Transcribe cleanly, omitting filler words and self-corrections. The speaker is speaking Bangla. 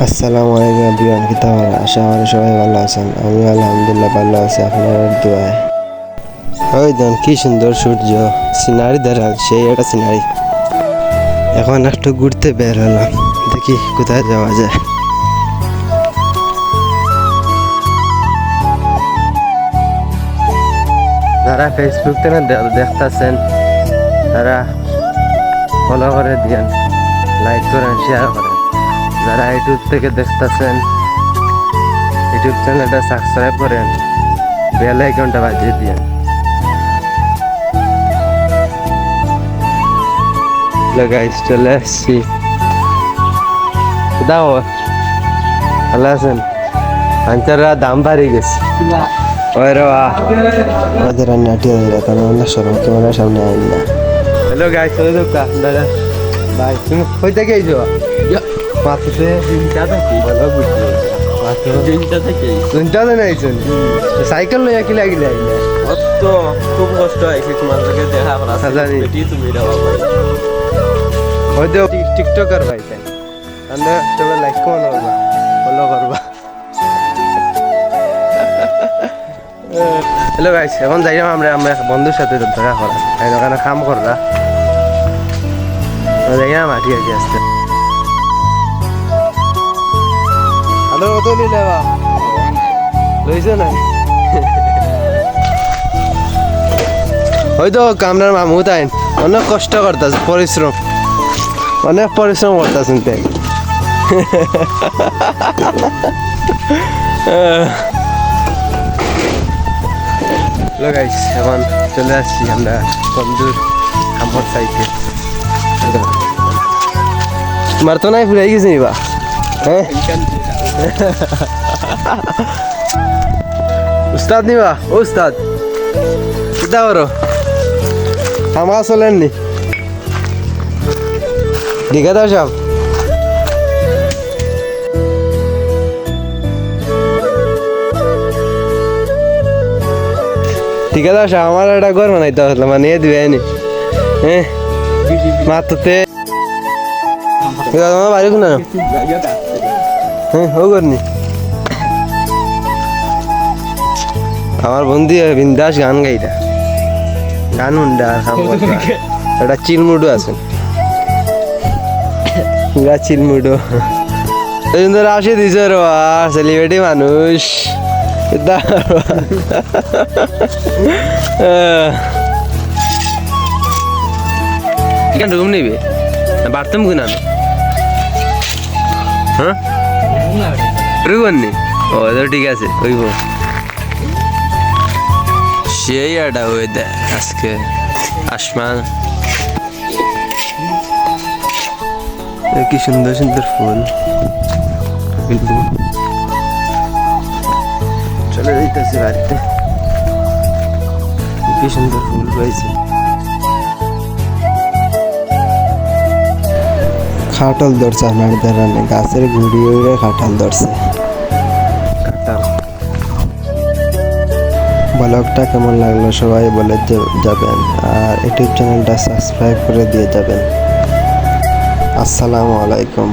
আসসালামু আলাইকুম এভরিওয়ান, কি খবর? আশা করি সবাই ভালো আছেন। আমি আলহামদুলিল্লাহ ভালো আছি আপনার দোয়ায়। ওই দেখুন কি সুন্দর সূর্য, সিনারি দাঁড়ান, সেই একটা সিনারি। এখন একটু ঘুরতে বের হলাম, দেখি কোথায় যাওয়া যায়। যারা ফেসবুক থেকে দেখতেছেন তারা ফলো করে দিয়েন, লাইক করেন, শেয়ার করেন। যারা ইউটিউব থেকে দেখতেছেন ইউটিউব চ্যানেলটা সাবস্ক্রাইব করেন, বেল আইকনটা বাজিয়ে দিয়েন। গাইস চলে আসছি। দাও ভালো আছেন? আঞ্চারা দাম বাড়ি গেছে। ওই রে আমাদের নাটিয়া দিলে কারণ অনেক সরম ক্যামেরার সামনে আইন না। হ্যালো গাইস, চলে দোকা দাদা ভাই, তুমি কই থেকে আইছো? মাথাতে চিন্তা থাকি ভালো বুঝছো। চিন্তা থাকি চিন্তা তো নাইছেন, সাইকেল লইয়া কিলা কিলা আইলে অত খুব কষ্ট হয়েছে তোমার থেকে দেখা করা। জানি তুমি দাও ভাই, হয়তো টিকটকার ভাই, তাই আমরা সবাই লাইক করবা, ফলো করবা। হ্যালো গাইস, এখন যাইলাম আমরা বন্ধুর সাথে দেখা করা, ওখানে কাম কররা যাইলাম মাটি আছি আসতে। হ্যালো কত নিলে বা লইছো না? হয়তো কামরার মামু তাই অনেক কষ্ট করতেছে, পরিশ্রম অনেক পরিশ্রম করতেছেন তাই। হ্যালো গাইস, এখন চলে আসছি আমরা বন্ধুর কামর সাইতে। তোমার তো নাই ফুরাই গেছে নিবা, হ্যাঁ উস্তাদ নিবা? ও উস্তাদ কিতা করো? আমা চলেননি দিঘা দাও সব। ঠিক আছে আসা, আমার একটা ঘর বানাইতে আসলাম, মানে এ দিবে নি। হ্যাঁ মাত্রতে বাড়ি না, হ্যাঁ ও করনি। আমার বন্ধু বিন্দাস গান গাইটা, গান উন্ডা একটা চিলমুডো আছে, চিলমুডো সুন্দর আসে দিছ রে, সেলিব্রিটি মানুষ। রুম নিবে বাথরুম কিনা? হ্যাঁ রুমনি, ও তো ঠিক আছে। ওইব সেই একটা ওয়েদার আজকে, আসমান কি সুন্দর সুন্দর ফুল। চলে যাইতেছি বাড়িতে, কি সুন্দর ফুল রয়েছে। খাটাল ধরছে আমার দাঁড়ানে, গাছের ঘুরি উড়ে খাটাল ধরছে। খাটাল ব্লগটা কেমন লাগলো সবাই বলে যাবেন, আর ইউটিউব চ্যানেলটা সাবস্ক্রাইব করে দিয়ে যাবেন। আসসালামু আলাইকুম।